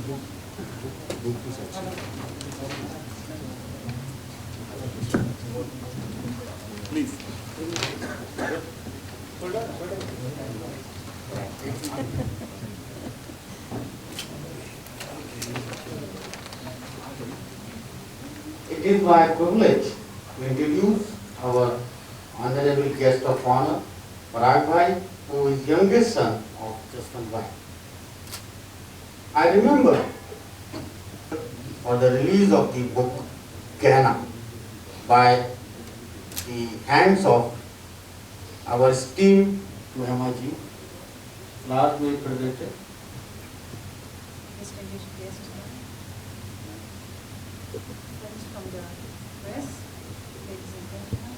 Please. It is my privilege to introduce our honorable guest of honor, Parag Bhai, who is youngest son of Jaswant Bhai. I remember for the release of the book Gehna by the hands of our esteemed Hema ji, large way presented. Distinguished guests, friends from the press, ladies and gentlemen,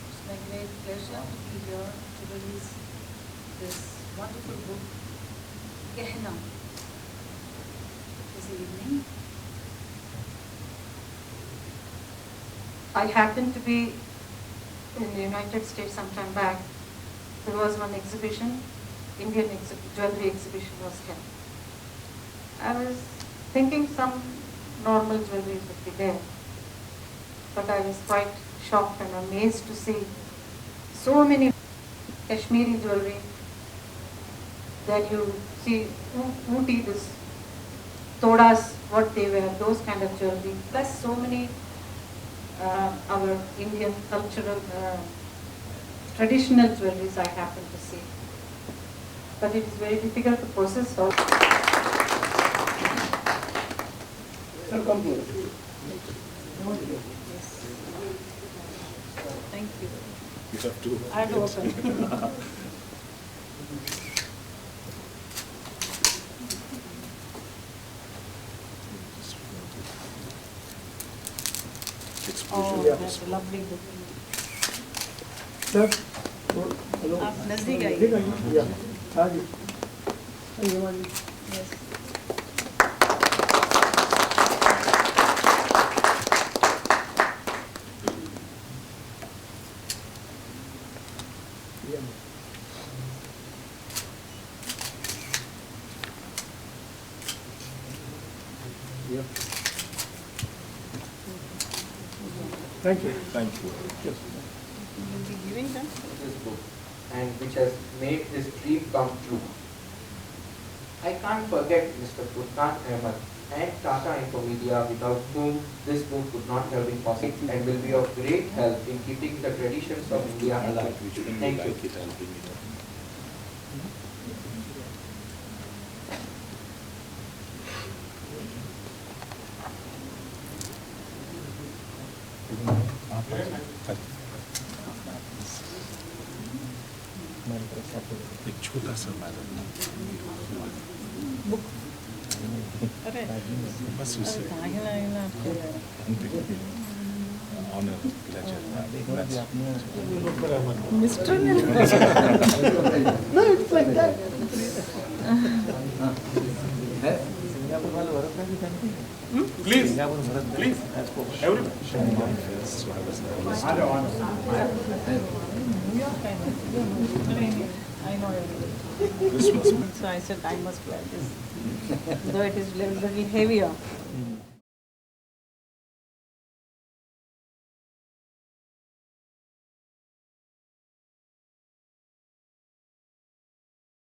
it's my great pleasure to be here to release this wonderful book, Gehna, this evening. I happened to be in the United States some time back. There was one exhibition, Indian jewelry exhibition was held. I was thinking some normal jewelry would be there, but I was quite shocked and amazed to see so many Kashmiri jewelry that you see, Ooty, this Todas, what they wear, those kind of jewelry, plus so many our Indian cultural, traditional jewelries I happen to see. But it is very difficult to process all. Thank you. You have to. I have to open. Oh, that's a lovely book. Sir, आप नजदीक आइए. हाँ जी. Yes. Thank you. Thank you. Yes. You will be giving them. This book and which has made this dream come true. I can't forget Mr. Furkan Ahmed and Tata Infomedia, without whom this book would not have been possible and will be of great help in keeping the traditions of India alive. Thank you. Like it, I'll bring it up. एक छोटा सा madam Book. अरे बस उसे honour Mr. No, it's like that. Please, please, everyone. I know everything. This must be. So I said I must wear this. Though it is a little heavier.